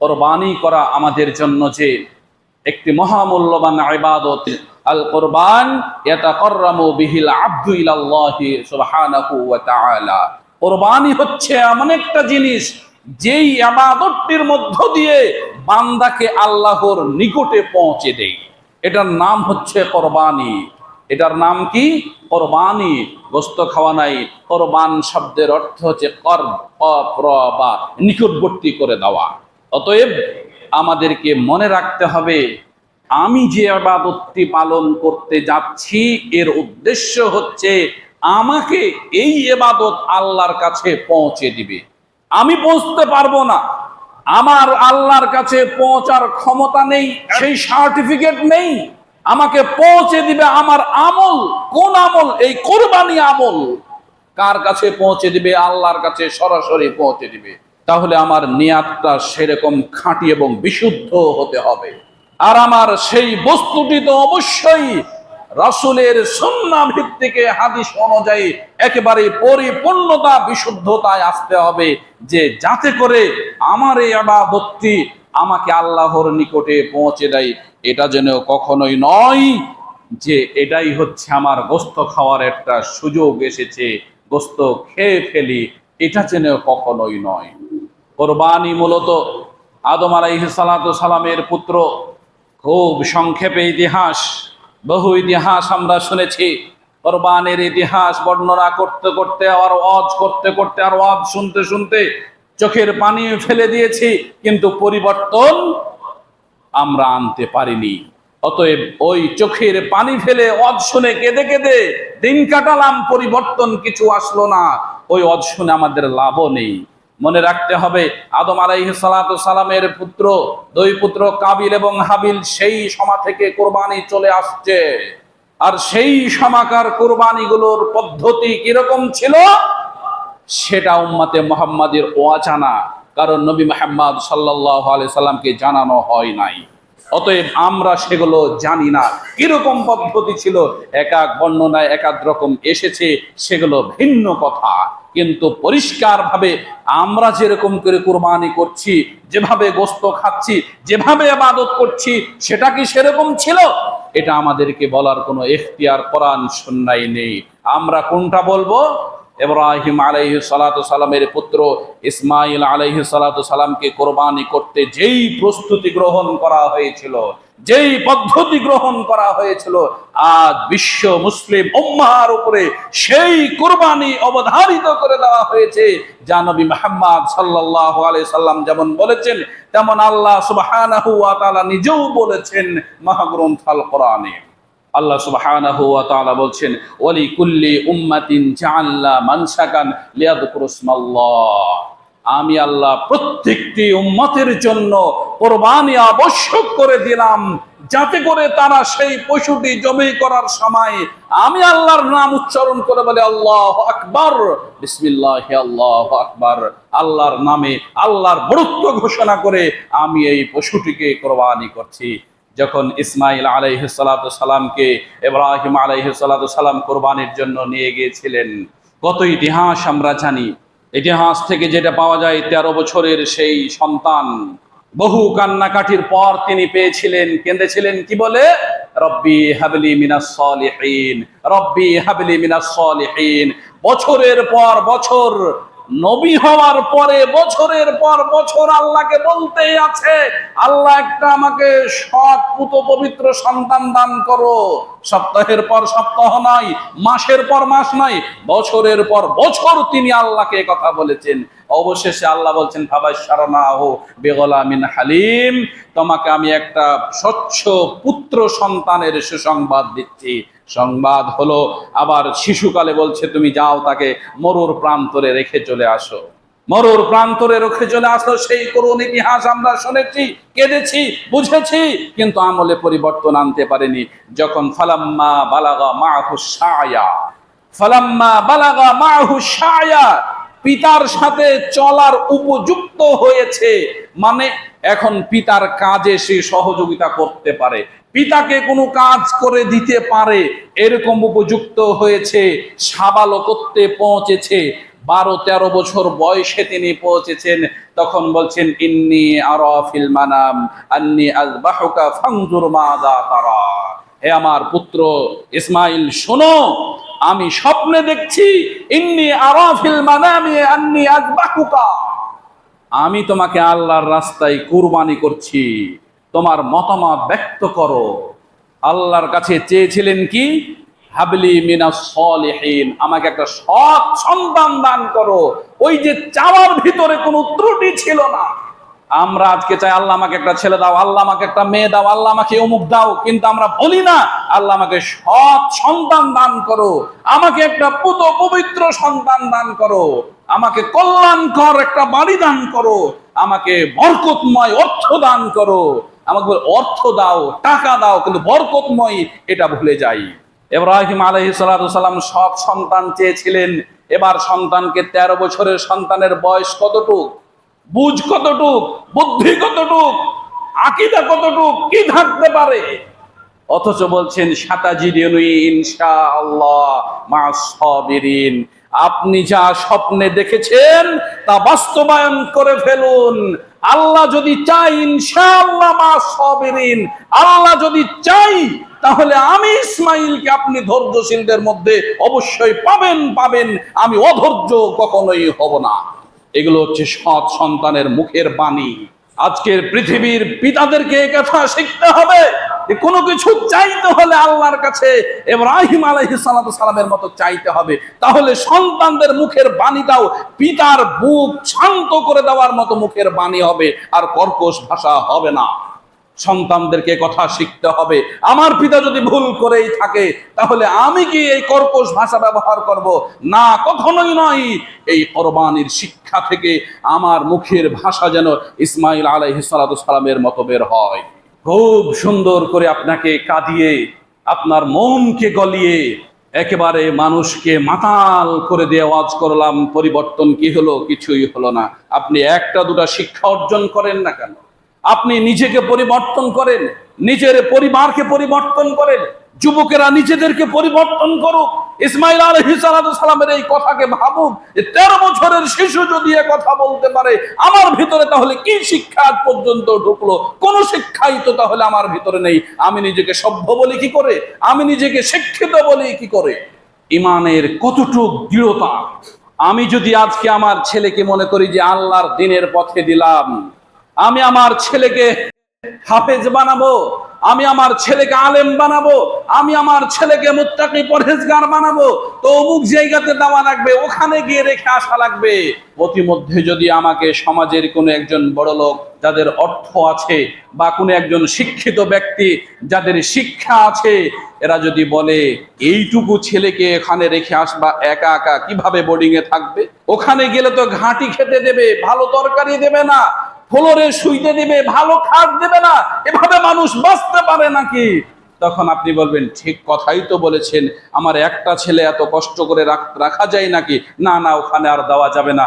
কোরবানি করা আমাদের জন্য যে একটি মহামূল্যবান ইবাদত। আল কোরবান ইয়াতাকাররামু বিহিল আবদু ইলাল্লাহি সুবহানাহু ওয়া তাআলা। কোরবানি হচ্ছে এমন একটা জিনিস যেই ইবাদতটির মধ্য দিয়ে বান্দাকে আল্লাহর নিকটে পৌঁছে দেয়। এটার নাম হচ্ছে কোরবানি। এটার নাম কি? কোরবানি। গোশত খাওয়া নাই। কোরবান শব্দের অর্থ হচ্ছে বা নিকটবর্তী করে দেওয়া। অতএব আমাদেরকে মনে রাখতে হবে, আমি যে ইবাদতটি পালন করতে যাচ্ছি এর উদ্দেশ্য হচ্ছে আমাকে এই ইবাদত আল্লাহর কাছে পৌঁছে দিবে। আমি পৌঁছতে পারবো না, আমার আল্লাহর কাছে পৌঁছার ক্ষমতা নেই, সেই সার্টিফিকেট নেই। আমাকে পৌঁছে দিবে আমার আমল। কোন আমল? এই কোরবানি আমল। কার কাছে পৌঁছে দিবে? আল্লাহর কাছে সরাসরি পৌঁছে দিবে। তাহলে আমার নিয়াতটা সেরকম খাঁটি এবং বিশুদ্ধ হতে হবে। আর আমার সেই বস্তুটি তো অবশ্যই রাসূলের সুন্নাহ ভিত্তিক হাদিস অনুযায়ী একেবারে পরিপূর্ণতা বিশুদ্ধতায় আসতে হবে, যে যাতে করে আমার এই ইবাদতটি আমাকে আল্লাহর নিকটে পৌঁছে দেয়। এটা যেন কখনোই নয় যে এটাই হচ্ছে আমার গোশত খাওয়ার একটা সুযোগ এসেছে, গোশত খেয়ে ফেলি, এটা যেন কখনোই নয়। কোরবানি মূলত আদম আলাইহিস সালাতু সালামের পুত্র। খুব সংক্ষেপে ইতিহাস, বহু ইতিহাস আমরা শুনেছি। কোরবানির ইতিহাস বর্ণনা করতে করতে আর ওয়াজ করতে করতে আর ওয়াজ শুনতে শুনতে চোখের পানি ফেলে দিয়েছি, কিন্তু পরিবর্তন আমরা আনতে পারিনি। অতএব ওই চোখের পানি ফেলে ওয়াজ শুনে কেঁদে কেঁদে দিন কাটালাম, পরিবর্তন কিছু আসলো না। ওই ওয়াজ শুনে আমাদের লাভও নেই। মনে রাখতে হবে, আদম আলাইহিস সালাতু সালামের পুত্র, দুই পুত্র কাবিল এবং হাবিল, সেই সময় থেকে কোরবানি চলে আসছে। আর সেই সময়কার কোরবানিগুলোর পদ্ধতি কিরকম ছিল সেটা উম্মতে মুহাম্মাদের অজানা, কারণ নবী মুহাম্মদ সাল্লাল্লাহু আলাইহি সাল্লামকে জানানো হয় নাই। অতএব আমরা সেগুলো জানি না কিরকম পদ্ধতি ছিল। এক এক বর্ণনায় এক এক রকম এসেছে, সেগুলো ভিন্ন কথা। কিন্তু পরিষ্কারভাবে আমরা যেরকম করে কুরবানি করছি, যেভাবে গোশত খাচ্ছি, যেভাবে ইবাদত করছি, সেটা কি সেরকম ছিল? এটা আমাদেরকে বলার কোনো এখতিয়ার কোরআন সুন্নাহয় নেই। আমরা কোনটা বলবো? ইব্রাহিম আলাইহিস সালাতু সালামের পুত্র ইসমাইল আলাইহিস সালাতু সালামকে কোরবানি করতে যেই প্রস্তুতি গ্রহণ করা হয়েছিল, যেই পদ্ধতি গ্রহণ করা হয়েছিল, আজ বিশ্ব মুসলিম উম্মাহর উপরে সেই কোরবানি অবধারিত করে দেওয়া হয়েছে, যা নবী মুহাম্মদ সাল্লাল্লাহু আলাইহি সাল্লাম যেমন বলেছেন, তেমন আল্লাহ সুবহানাহু ওয়া তাআলা নিজেও বলেছেন মহাগ্রন্থ আল কোরআনে। আল্লাহ সুবহানাহু ওয়া তাআলা বলছেন, ওয়ালি কুল্লি উম্মাতিন জাআলনা মানসাকান লিয়াযকুরুসমাল্লাহ। আমি আল্লাহ প্রত্যেকটি উম্মতের জন্য কোরবানি আবশ্যক করে দিলাম, যাতে করে তারা সেই পশুটি জবাই করার সময় আমি আল্লাহর নাম উচ্চারণ করে বলে আল্লাহু আকবার, বিসমিল্লাহি আল্লাহু আকবার। আল্লাহর নামে আল্লাহর বড়ত্ব ঘোষণা করে আমি এই পশুটিকে কোরবানি করছি। যখন ইসমাইল আলাইহিস সালাতু সালামকে ইব্রাহিম আলাইহিস সালাতু সালাম কোরবানির জন্য নিয়ে গিয়েছিলেন, কত ইতিহাস আমরা জানি। ইতিহাস থেকে যেটা পাওয়া যায়, 13 বছরের সেই সন্তান বহু কান্নাকাটির পর তিনি পেয়েছিলেন, কেঁদেছিলেন কি বলে? রব্বি হাবলি মিনাস সালিহিন, রব্বি হাবলি মিনাস সালিহিন। বছরের পর বছর, নবী হওয়ার পরে বছরের পর বছর আল্লাহকে বলতেই আছে, আল্লাহ একটা আমাকে সৎ পুত পবিত্র সন্তান দান করো। সপ্তাহের পর সপ্তাহ নয়, মাসের পর মাস নয়, বছরের পর বছর তিনি আল্লাহকে কথা বলেছেন। অবশেষে আল্লাহ বলছেন, ফাবাশশারনাহু বিগুলামিন হালিম, তোমাকে আমি একটা স্বচ্ছ পুত্র সন্তানের সুসংবাদ দিচ্ছি। সংবাদ হলো, আবার শিশুকালে বলছে তুমি যাও তাকে মরুর প্রান্তরে রেখে চলে আসো, মরুর প্রান্তরে রেখে চলে আসো। সেই করুণ ইতিহাস আমরা শুনেছি, কেঁদেছি, বুঝেছি, কিন্তু আমলে পরিবর্তন আনতে পারেনি। যখন ফালাম্মা বালাগা মাহু সায়া, ফালাম্মা বালাগা মাহু সায়া, পিতার সাথে চলার উপযুক্ত হয়েছে, মানে এখন পিতার কাজে সে সহযোগিতা করতে পারে, পিতাকে কোনো কাজ করে দিতে পারে, এরকম উপযুক্ত হয়েছে, সাবালকত্বে পৌঁছেছে, 12-13 বছর বয়সে তিনি পৌঁছেছেন, তখন বলছেন ইন্নী আরা ফিল মানাম আন্নী আযবাহুকা ফানজুর মাযা তারা। হে আমার পুত্র ইসমাইল, শোনো, আমি স্বপ্নে দেখছি, ইন্নী আরা ফিল মানামি আন্নী আযবাহুকা, আমি তোমাকে আল্লাহর রাস্তায় কুরবানি করছি, তোমার মতামত ব্যক্ত করো। আল্লাহর কাছে চেয়েছিলেন কি? হাবলি মিনাস সলিহিন, আমাকে একটা সৎ সন্তান দান করো। ওই যে চাওয়ার ভিতরে কোনো ত্রুটি ছিল না। আমরা আজকে চাই আল্লাহ আমাকে একটা ছেলে দাও, আল্লাহ আমাকে একটা মেয়ে দাও, আল্লাহ আমাকে অমুক দাও, কিন্তু আমরা বলি না আল্লাহ আমাকে সৎ সন্তান দান করো, আমাকে একটা পুত পবিত্র সন্তান দান করো, আমাকে কল্যাণকর একটা বাড়ি দান করো, আমাকে বরকতময় অর্থ দান করো। আমাকে অর্থ দাও, টাকা দাও, কিন্তু বরকতময় এটা ভুলে যাই। ইব্রাহিম আলাইহিস সালাম সৎ সন্তান চেয়েছিলেন। এবার সন্তানকে 13 বছরের সন্তানের বয়স কতটুক, বুঝ কতটুক, বুদ্ধি কতটুক, আকীদা কতটুক, কি থাকতে পারে? অথচ বলছেন সাতাজিদুনি ইনশাআল্লাহ মা'আস সাবিরিন, আপনি যা স্বপ্নে দেখেছেন তা বাস্তবায়ন করে ফেলুন। আল্লাহ যদি চাই ইনশাআল্লাহ মা'আস সাবিরিন, আল্লাহ যদি চাই তাহলে আমি ইসমাইলকে আপনি ধৈর্যশীলদের মধ্যে অবশ্যই পাবেন। আমি অধৈর্য কখনোই হব না। এগুলো হচ্ছে সৎ সন্তানের মুখের বাণী। আজকের পৃথিবীর পিতাদেরকে এই কথা শিখতে হবে যে কোনো কিছু চাইতে হলে আল্লাহর কাছে ইব্রাহিম আলাইহিস সালামের মতো চাইতে হবে, তাহলে সন্তানদের মুখের বাণীটাও পিতার বুক শান্ত করে দেওয়ার মতো মুখের বাণী হবে, আর কর্কশ ভাষা হবে না। সন্তানদেরকে কথা শিখতে হবে। আমার পিতা যদি ভুল করেই থাকে তাহলে আমি কি এই কর্কশ ভাষা ব্যবহার করব? না, কখনোই নয়। এই কোরবানির শিক্ষা থেকে আমার মুখের ভাষা যেন ইসমাইল আলাইহিস সালামের মতো বের হয়। খুব সুন্দর করে আপনাকে কাঁদিয়ে, আপনার মনকে গলিয়ে, একেবারে মানুষকে মাতাল করে দিয়ে ওয়াজ করলাম, পরিবর্তন কি হলো? কিছুই হলো না। আপনি একটা দুটা শিক্ষা অর্জন করেন না কেন? আপনি নিজেকে পরিবর্তন করেন, নিজের পরিবারকে পরিবর্তন করেন, যুবকেরা নিজেদেরকে পরিবর্তন করুক। ইসমাইল আলাইহিস সালামের এই কথাকে ভাবুক যে 13 বছরের শিশু যদি এ কথা বলতে পারে আমার ভিতরে, তাহলে কি শিক্ষা আজ পর্যন্ত ঢুকলো? কোন শিক্ষাই তো তাহলে আমার ভিতরে নেই। আমি নিজেকে সভ্য বলি কি করে? আমি নিজেকে শিক্ষিত বলি কি করে? ইমানের কতটুক দৃঢ়তা! আমি যদি আজকে আমার ছেলেকে মনে করি যে আল্লাহর দ্বীনের পথে দিলাম, আমি আমার ছেলেকে হাফেজ বানাবো, আমি আমার ছেলেকে আলেম বানাবো, আমি আমার ছেলেকে মুত্তাকি পরহেজগার বানাবো, তো অমুক জায়গাতে দেওয়া লাগবে, ওখানে গিয়ে রেখে আসা লাগবে। প্রতিমধ্যে যদি আমাকে সমাজের কোনো একজন বড় লোক যাদের অর্থ আছে, বা কোনো একজন শিক্ষিত ব্যক্তি যাদের শিক্ষা আছে, এরা যদি বলে এইটুকু ছেলেকে এখানে রেখে আসবা, একা একা কিভাবে বোর্ডিং এ থাকবে? ওখানে গেলে তো ঘাঁটি খেতে দেবে, ভালো তরকারি দেবে না, ফ্লোরে শুইতে দেবে, ভালো খাট দেবে না, এভাবে মানুষ বাঁচতে পারে নাকি? তখন আপনি বলবেন ঠিক কথাই তো বলেছেন, আমার একটা ছেলে এত কষ্ট করে রাখা যায় নাকি? না না, ওখানে আর দেওয়া যাবে না।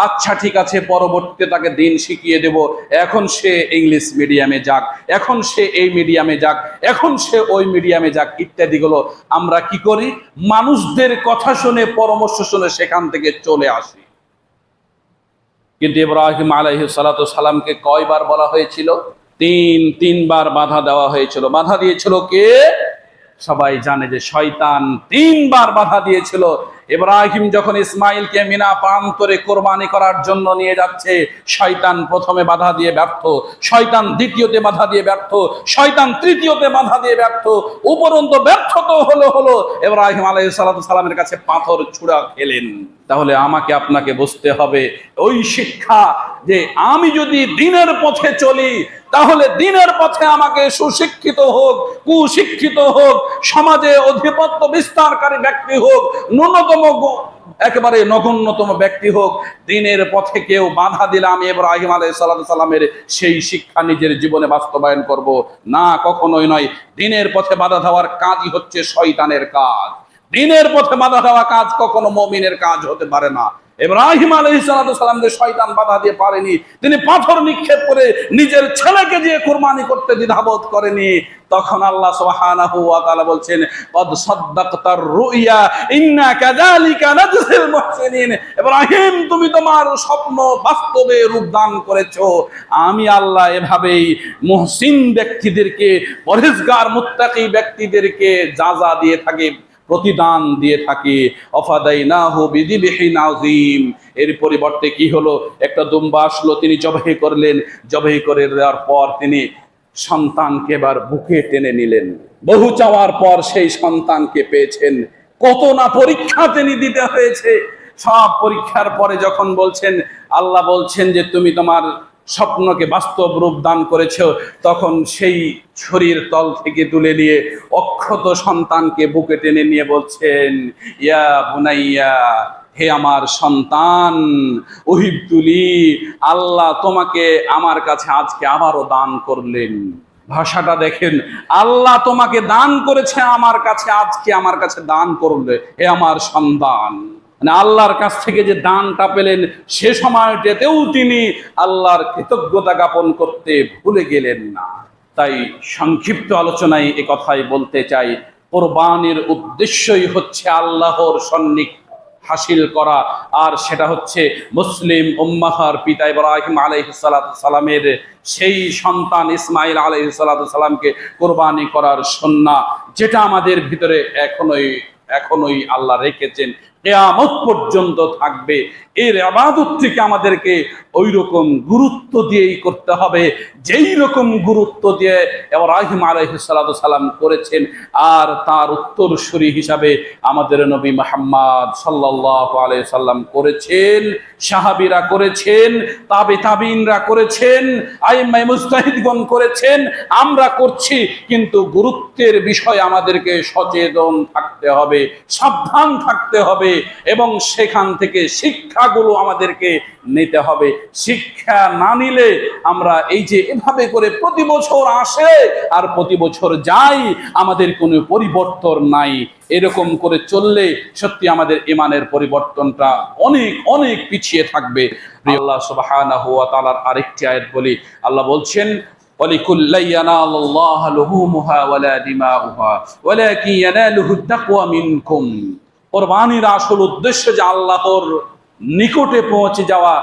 আচ্ছা ঠিক আছে, পরবর্তীতে তাকে দিন শিখিয়ে দেব, এখন সে ইংলিশ মিডিয়ামে যাক, এখন সে এই মিডিয়ামে যাক, এখন সে ওই মিডিয়ামে যাক, ইত্যাদিগুলো আমরা কি করি? মানুষদের কথা শুনে, পরামর্শ শুনে সেখান থেকে চলে আসি। কিন্তু ইব্রাহিম আলাইহিস সালামকে কয়বার বলা হয়েছিল? তিনবার বাধা দেওয়া হয়েছিল। বাধা দিয়েছিল কে? সবাই জানে যে শয়তান 3বার বাধা দিয়েছিল। ইব্রাহিম যখন ইসমাইলকে মিনা প্রান্তরে কোরবানি করার জন্য নিয়ে যাচ্ছে, শয়তান প্রথমে বাধা দিয়ে ব্যর্থ, শয়তান দ্বিতীয়তে বাধা দিয়ে ব্যর্থ, শয়তান তৃতীয়তে বাধা দিয়ে ব্যর্থ, উপরন্ত ব্যর্থ তো হলো ইব্রাহিম আলাইহিস সালামের কাছে পাথর ছুঁড়া খেলেন। তাহলে আমাকে আপনাকে বুঝতে হবে ওই শিক্ষা যে আমি যদি দ্বীনের পথে চলি, তাহলে দ্বীনের পথে আমাকে সুশিক্ষিত হোক, কুশিক্ষিত হোক, সমাজে আধিপত্য বিস্তারকারী ব্যক্তি হোক, ন্যূনতম একেবারে নগণ্যতম ব্যক্তি হোক, দ্বীনের পথে কেউ বাধা দিলে আমি ইব্রাহিম আলাইহিস সালামের সেই শিক্ষা নিজের জীবনে বাস্তবায়ন করব না, কখনোই নয়। দ্বীনের পথে বাধা দেওয়ার কাজই হচ্ছে শয়তানের কাজ। দ্বীনের পথে বাধা দেওয়া কাজ কখনো মুমিনের কাজ হতে পারে না। ইব্রাহিম আলাইহিস সালামকে শয়তান বাধা দিয়ে পারেনি, তিনি পাথর নিক্ষেপ করে নিজের ছেলেকে দিয়ে কুরবানি করতে দ্বিধাবোধ করেনি। তখন আল্লাহ সুবহানাহু ওয়া তাআলা বলছেন, কদ সাদ্দাকতার রুইয়া ইন্না কাযালিকা নাজজিল মুহসিনিন। ইব্রাহিম, তুমি তোমার স্বপ্ন বাস্তবে রূপদান করেছো। আমি আল্লাহ এভাবেই মুহসিন ব্যক্তিদেরকে, পরহেজগার মুত্তাকি ব্যক্তিদেরকে যা দিয়ে থাকি, প্রতিদান দিয়ে থাকি। অফাদাইনাহু বিযিবহিন আযীম। এর পরিবর্তে কি হলো? একটা দুম্বা আসলো, তিনি জবাই করলেন। জবাই করে দেওয়ার পর তিনি সন্তানকে এবার বুকে টেনে নিলেন। বহু চাওয়ার পর সেই সন্তানকে পেয়েছেন। কত না পরীক্ষা তিনি দিতে হয়েছে। সব পরীক্ষার পরে যখন বলছেন, আল্লাহ বলছেন যে তুমি তোমার স্বপ্নকে বাস্তব রূপ দান করেছ, তখন সেই শরীর তল থেকে তুলে নিয়ে অক্ষত সন্তানকে বুকে টেনে নিয়ে বলছেন, ইয়া বুনাইয়া, হে আমার সন্তান, উহিবতুলি, আল্লাহ তোমাকে আমার কাছে আজকে আবারও দান করলেন। ভাষাটা দেখেন, আল্লাহ তোমাকে দান করেছে আমার কাছে, আজকে আমার কাছে দান করলে, হে আমার সন্তান। মানে আল্লাহর কাছ থেকে যে দানটা পেলেন, সে সময়টাতেও তিনি আল্লাহর কৃতজ্ঞতা জ্ঞাপন করতে ভুলে গেলেন না। তাই সংক্ষিপ্ত আলোচনায় এ কথাই বলতে চাই, কোরবানির উদ্দেশ্যই হচ্ছে আল্লাহর সান্নিধ্য হাসিল করা, আর সেটা হচ্ছে মুসলিম উম্মাহর পিতা ইব্রাহিম আলাইহিস সালামের সেই সন্তান ইসমাইল আলাইহিস সালামকে কোরবানি করার সুন্নাহ, যেটা আমাদের ভিতরে এখনোই আল্লাহ রেখেছেন, কিয়ামত পর্যন্ত থাকবে। এর ইবাদত থেকে আমাদেরকে ওই রকম গুরুত্ব দিয়েই করতে হবে, যেই রকম গুরুত্ব দিয়ে ইব্রাহিম আলাইহিস সালাম করেছেন। আর তার উত্তরসূরি হিসাবে আমাদের নবী মুহাম্মদ সাল্লাল্লাহু আলাইহি সাল্লাম করেছেন, সাহাবীরা করেছেন, তাবিঈনরা করেছেন, আইম্মায়ে মুজতাহিদগণ করেছেন, আমরা করছি। কিন্তু গুরুত্বের বিষয়ে আমাদেরকে সচেতন থাকতে হবে, সাবধান থাকতে হবে, এবং সেখান থেকে শিক্ষাগুলো আমাদেরকে নিতে হবে। শিক্ষা না নিলে আমরা এই যে এভাবে করে প্রতি বছর আসে আর প্রতি বছর যাই, আমাদের কোনো পরিবর্তন নাই, এরকম করে চললে সত্যি আমাদের ঈমানের পরিবর্তনটা অনেক পিছিয়ে থাকবে। আল্লাহ সুবহানাহু ওয়া তাআলার আরেকটি আয়াত বলি, আল্লাহ বলছেন, ওয়ালিকুল্লি ইয়ানালুল্লাহু লুহুমুহা ওয়ালা দিমাউহা ওয়ালাকিন ইয়ানালুহুত তাকওয়া মিনকুম। কোরবানির আসল উদ্দেশ্য যে আল্লাহর নিকটে পৌঁছে যাওয়া।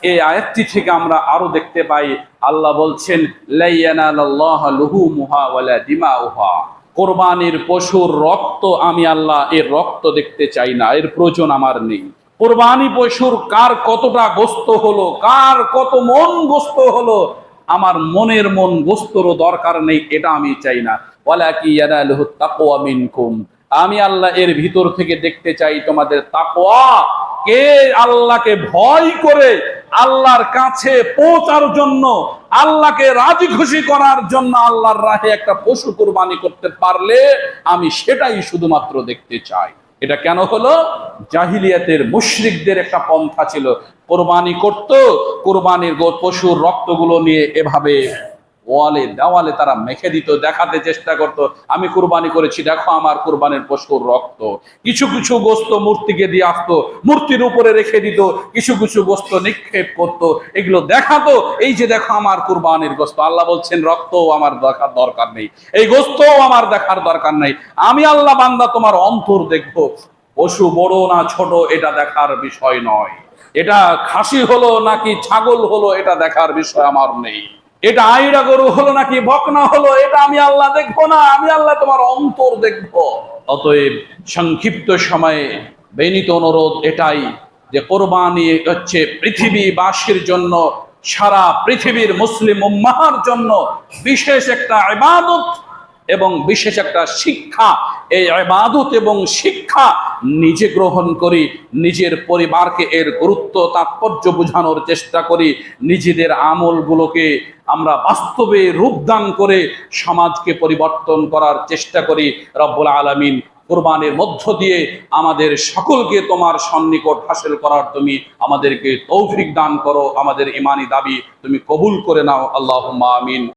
এই আয়াতটি থেকে আমরা আরো দেখতে পাই, আল্লাহ বলছেন, লা ইয়ানালুল্লাহু লুহুমুহা ওয়ালা দিমাউহা। কোরবানির পশুর রক্ত, আমি আল্লাহ এর রক্ত দেখতে চাই না, এর প্রয়োজন আমার নেই। কোরবানি পশুর কার কতটা গোস্ত হলো, কার কত মন গোস্ত হলো, আমার মনের মন গোস্তরও দরকার নেই, এটা আমি চাই না। ওয়ালাকিন ইয়ানালুহুত তাকওয়া মিনকুম। আমি আল্লাহ এর ভিতর থেকে দেখতে চাই তোমাদের তাকওয়া, কে আল্লাহকে ভয় করে আল্লাহর কাছে পৌঁছার জন্য, আল্লাহকে রাজি খুশি করার জন্য আল্লাহর রাহে একটা পশু কুরবানি করতে পারলে আমি সেটাই শুধুমাত্র দেখতে চাই। এটা কেন হলো? জাহিলিয়াতের মুশরিকদের একটা পন্থা ছিল, কোরবানি করত, কোরবানির পশুর রক্তগুলো নিয়ে এভাবে ওয়ালে দেওয়ালে তারা মেখে দিত, দেখাতে চেষ্টা করত, আমি কুরবানি করেছি, দেখো আমার কুরবানির পশুর রক্ত। কিছু কিছু গোস্ত মূর্তিকে দিয়ে আসতো, মূর্তির উপরে রেখে দিত, কিছু কিছু গোস্ত নিক্ষেপ করত, এগুলো দেখাতো, এই যে দেখো আমার কুরবানির গোস্ত। আল্লাহ বলছেন, রক্তও আমার দেখার দরকার নেই, এই গোস্তও আমার দেখার দরকার নেই, আমি আল্লাহ বান্দা তোমার অন্তর দেখবো। পশু বড় না ছোট এটা দেখার বিষয় নয়, এটা খাসি হলো নাকি ছাগল হলো এটা দেখার বিষয় আমার নেই, এটা আইরা গরু হলো নাকি বকনা হলো এটা আমি আল্লাহ দেখবো না, আমি আল্লাহ তোমার অন্তর দেখবো। অতএব সংক্ষিপ্ত সময়ে বিনীত অনুরোধ এটাই যে কোরবানি হচ্ছে পৃথিবীবাসীর জন্য, সারা পৃথিবীর মুসলিম উম্মাহর জন্য বিশেষ একটা ইবাদত এবং বিশেষ একটা শিক্ষা। এই ইবাদত এবং শিক্ষা নিজে গ্রহণ করি, নিজের পরিবারকে এর গুরুত্ব তাৎপর্য বোঝানোর চেষ্টা করি, নিজেদের আমলগুলোকে আমরা বাস্তবে রূপদান করে সমাজকে পরিবর্তন করার চেষ্টা করি। রব্বুল আলামিন কুরবানির মধ্য দিয়ে আমাদের সকলকে তোমার সন্নিকট হাসিল করার তুমি আমাদেরকে তৌফিক দান করো, আমাদের ঈমানি দাবি তুমি কবুল করে নাও। আল্লাহুম্মা আমিন।